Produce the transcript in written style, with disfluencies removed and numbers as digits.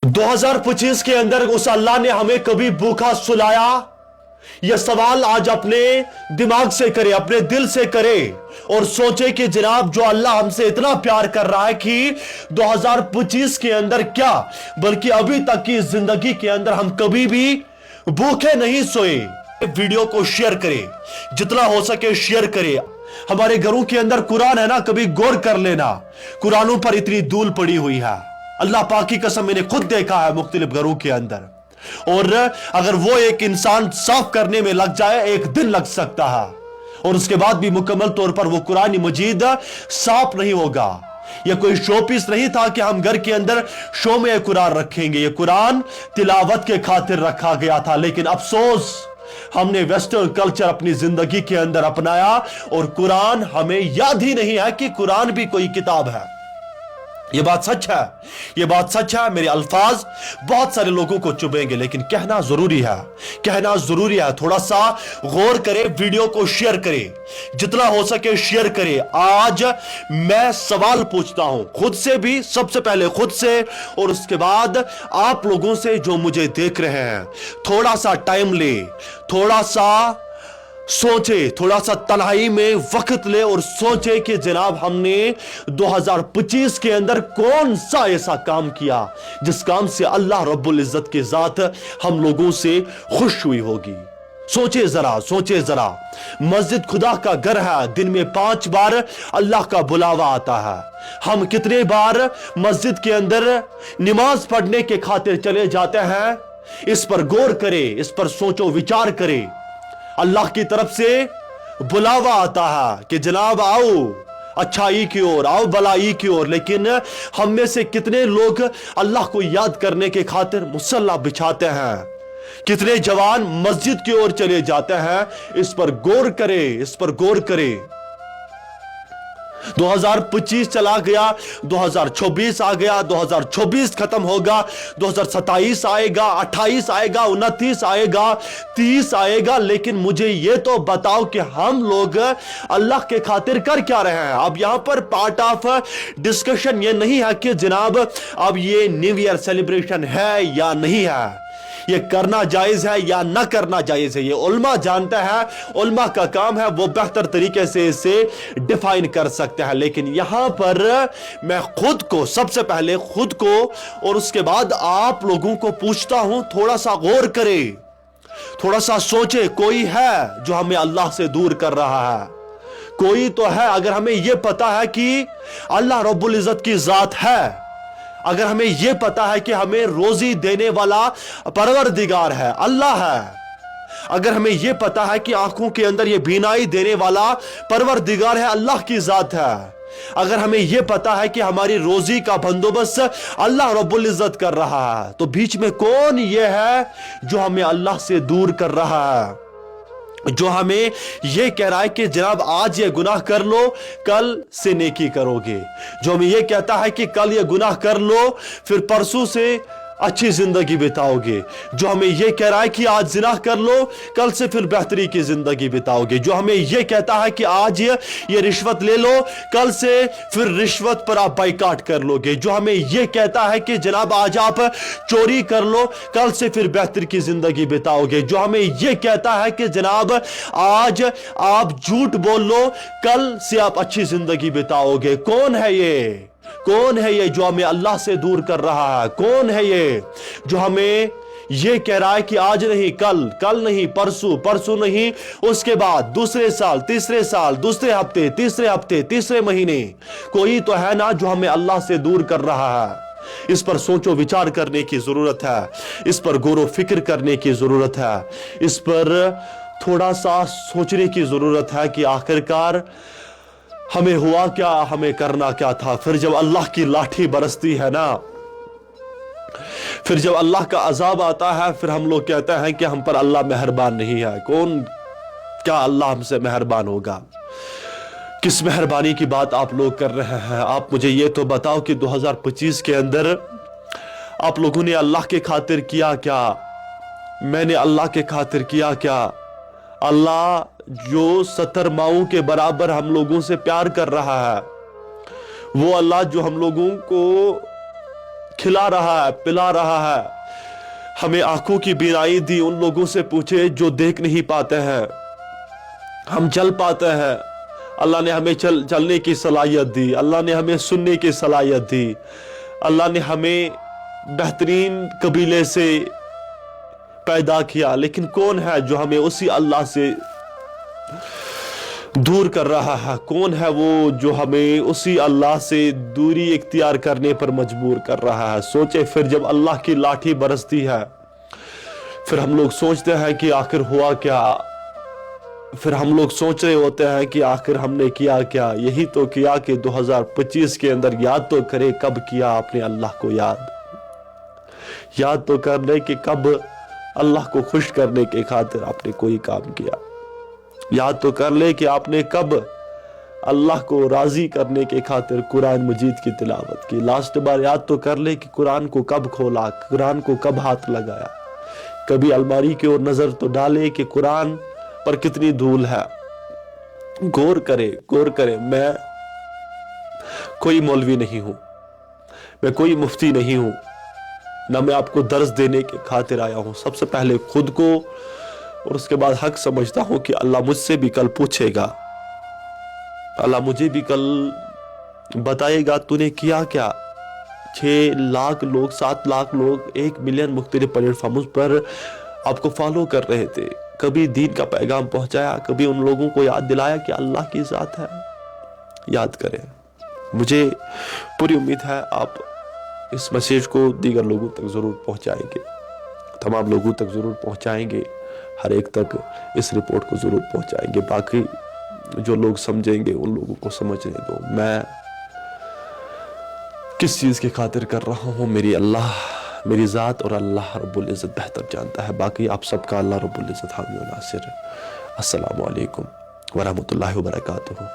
2025 के अंदर उस अल्लाह ने हमें कभी भूखा सुलाया? यह सवाल आज अपने दिमाग से करे, अपने दिल से करे और सोचे कि जनाब जो अल्लाह हमसे इतना प्यार कर रहा है कि 2025 के अंदर क्या बल्कि अभी तक की जिंदगी के अंदर हम कभी भी भूखे नहीं सोए। वीडियो को शेयर करें, जितना हो सके शेयर करें। हमारे घरों के अंदर कुरान है ना, कभी गौर कर लेना, कुरानों पर इतनी धूल पड़ी हुई है। अल्लाह पाक की कसम मैंने खुद देखा है मुख्तलिफ घरों के अंदर, और अगर वो एक इंसान साफ करने में लग जाए एक दिन लग सकता है और उसके बाद भी मुकम्मल तौर पर वो कुरान मजीद साफ नहीं होगा। यह कोई शो पीस नहीं था कि हम घर के अंदर शो में कुरान रखेंगे। यह कुरान तिलावत के खातिर रखा गया था, लेकिन अफसोस हमने वेस्टर्न कल्चर अपनी जिंदगी के अंदर अपनाया और कुरान हमें याद ही नहीं है कि कुरान भी कोई किताब है। यह बात सच है, यह बात सच है। मेरे अल्फाज बहुत सारे लोगों को चुभेंगे, लेकिन कहना जरूरी है, कहना जरूरी है। थोड़ा सा गौर करें, वीडियो को शेयर करें, जितना हो सके शेयर करें। आज मैं सवाल पूछता हूं खुद से भी, सबसे पहले खुद से और उसके बाद आप लोगों से जो मुझे देख रहे हैं। थोड़ा सा टाइम ले, थोड़ा सा सोचे, थोड़ा सा तन्हाई में वक्त ले और सोचे कि जनाब हमने 2025 के अंदर कौन सा ऐसा काम किया जिस काम से अल्लाह रब्बुल इज्जत के जात हम लोगों से खुश हुई होगी। सोचे जरा, सोचे जरा। मस्जिद खुदा का घर है, दिन में 5 बार अल्लाह का बुलावा आता है। हम कितने बार मस्जिद के अंदर नमाज पढ़ने के खातिर चले जाते हैं? इस पर गौर करें, इस पर सोचो विचार करें। अल्लाह की तरफ से बुलावा आता है कि जनाब आओ अच्छाई की ओर, आओ भलाई की ओर, लेकिन हम में से कितने लोग अल्लाह को याद करने के खातिर मुसल्ला बिछाते हैं? कितने जवान मस्जिद की ओर चले जाते हैं? इस पर गौर करें, इस पर गौर करें। 2025 चला गया, 2024 आ गया, 2024 खत्म होगा, 2027 आएगा, 28 आएगा, 29 आएगा, 30 आएगा, लेकिन मुझे यह तो बताओ कि हम लोग अल्लाह के खातिर कर क्या रहे हैं? अब यहां पर पार्ट ऑफ डिस्कशन ये नहीं है कि जनाब अब ये न्यू ईयर सेलिब्रेशन है या नहीं है, ये करना जायज है या ना करना जायज है। ये उल्मा जानता है, उल्मा का काम है, वो बेहतर तरीके से इसे डिफाइन कर सकते हैं। लेकिन यहां पर मैं खुद को, सबसे पहले खुद को और उसके बाद आप लोगों को पूछता हूं, थोड़ा सा गौर करें, थोड़ा सा सोचे। कोई है जो हमें अल्लाह से दूर कर रहा है? कोई तो है। अगर हमें यह पता है कि अल्लाह रब्बुल इज्जत की जात है, अगर हमें यह पता है कि हमें रोजी देने वाला परवरदिगार है, अल्लाह है, अगर हमें यह पता है कि आंखों के अंदर यह बीनाई देने वाला परवरदिगार है, अल्लाह की जात है, अगर हमें यह पता है कि हमारी रोजी का बंदोबस्त अल्लाह रब्बुल इज्जत कर रहा है, तो बीच में कौन यह है जो हमें अल्लाह से दूर कर रहा है? जो हमें यह कह रहा है कि जनाब आज ये गुनाह कर लो, कल से नेकी करोगे। जो हमें यह कहता है कि कल ये गुनाह कर लो, फिर परसों से अच्छी जिंदगी बिताओगे। जो हमें यह कह रहा है कि आज जिना कर लो, कल से फिर बेहतरी की जिंदगी बिताओगे। जो हमें यह कहता है कि आज ये रिश्वत ले लो, कल से फिर रिश्वत पर आप बाइकाट कर लोगे। जो हमें यह कहता है कि जनाब आज आप चोरी कर लो, कल से फिर बेहतर की जिंदगी बिताओगे। जो हमें यह कहता है कि जनाब आज आप झूठ बोल लो, कल से आप अच्छी जिंदगी बिताओगे। कौन है ये? कौन है ये जो हमें अल्लाह से दूर कर रहा है? कौन है ये जो हमें ये कह रहा है कि आज नहीं कल, कल नहीं परसों, परसों नहीं उसके बाद, दूसरे साल, तीसरे साल, दूसरे हफ्ते, तीसरे हफ्ते, तीसरे महीने? कोई तो है ना जो हमें अल्लाह से दूर कर रहा है। इस पर सोचो विचार करने की जरूरत है, इस पर गौर फिक्र करने की जरूरत है, इस पर थोड़ा सा सोचने की जरूरत है कि आखिरकार हमें हुआ क्या, हमें करना क्या था। फिर जब अल्लाह की लाठी बरसती है ना, फिर जब अल्लाह का अजाब आता है, फिर हम लोग कहते हैं कि हम पर अल्लाह मेहरबान नहीं है। कौन, क्या अल्लाह हमसे मेहरबान होगा? किस मेहरबानी की बात आप लोग कर रहे हैं? आप मुझे ये तो बताओ कि 2025 के अंदर आप लोगों ने अल्लाह के खातिर किया क्या? मैंने अल्लाह के खातिर किया क्या? अल्लाह जो 70 माओं के बराबर हम लोगों से प्यार कर रहा है, वो अल्लाह जो हम लोगों को खिला रहा है, पिला रहा है। हमें आंखों की बीनाई दी, उन लोगों से पूछे जो देख नहीं पाते हैं, हम चल पाते हैं। अल्लाह ने हमें चलने की सलाहियत दी, अल्लाह ने हमें सुनने की सलाहियत दी, अल्लाह ने हमें बेहतरीन कबीले से पैदा किया। लेकिन कौन है जो हमें उसी अल्लाह से दूर कर रहा है? कौन है वो जो हमें उसी अल्लाह से दूरी इख्तियार करने पर मजबूर कर रहा है? सोचे, फिर जब अल्लाह की लाठी बरसती है, फिर हम लोग सोचते हैं कि आखिर हुआ क्या? फिर हम लोग सोच रहे होते हैं कि आखिर हमने किया क्या? यही तो किया कि 2025 के अंदर याद तो करे कब किया आपने अल्लाह को याद तो कर ले कि कब अल्लाह को खुश करने के खातिर आपने कोई काम किया। याद तो कर ले कि आपने कब अल्लाह को राजी करने के खातिर कुरान मजीद की तिलावत की। लास्ट बार याद तो कर ले कि कुरान को कब खोला, कुरान को कब हाथ लगाया। कभी अलमारी की ओर नजर तो डाले कि कुरान पर कितनी धूल है। गौर करे। मैं कोई मौलवी नहीं हूं, मैं कोई मुफ्ती नहीं हूं, ना मैं आपको दर्स देने के खातिर आया हूं। सबसे पहले खुद को और उसके बाद हक समझता हूं कि अल्लाह मुझसे भी कल पूछेगा, अल्लाह मुझे भी कल बताएगा तूने किया क्या। 6 लाख लोग, 7 लाख लोग, 1 मिलियन मुख्तलिफ प्लेटफॉर्म्स पर आपको फॉलो कर रहे थे। कभी दीन का पैगाम पहुंचाया, कभी उन लोगों को याद दिलाया कि अल्लाह की ज़ात है। याद करें। मुझे पूरी उम्मीद है आप इस मैसेज को दीगर लोगों तक ज़रूर पहुंचाएंगे, तमाम लोगों तक ज़रूर पहुंचाएंगे, हर एक तक इस रिपोर्ट को ज़रूर पहुंचाएंगे। बाकी जो लोग समझेंगे उन लोगों को समझने दो। मैं किस चीज़ की खातिर कर रहा हूँ, मेरी अल्लाह, मेरी ज़ात और अल्लाह रब्बुल इज़्ज़त बेहतर जानता है। बाकी आप सबका अल्लाह रब्बुल इज़्ज़त हामी व नासिर। अस्सलामु अलैकुम व रहमतुल्लाहि व बरकातुहू।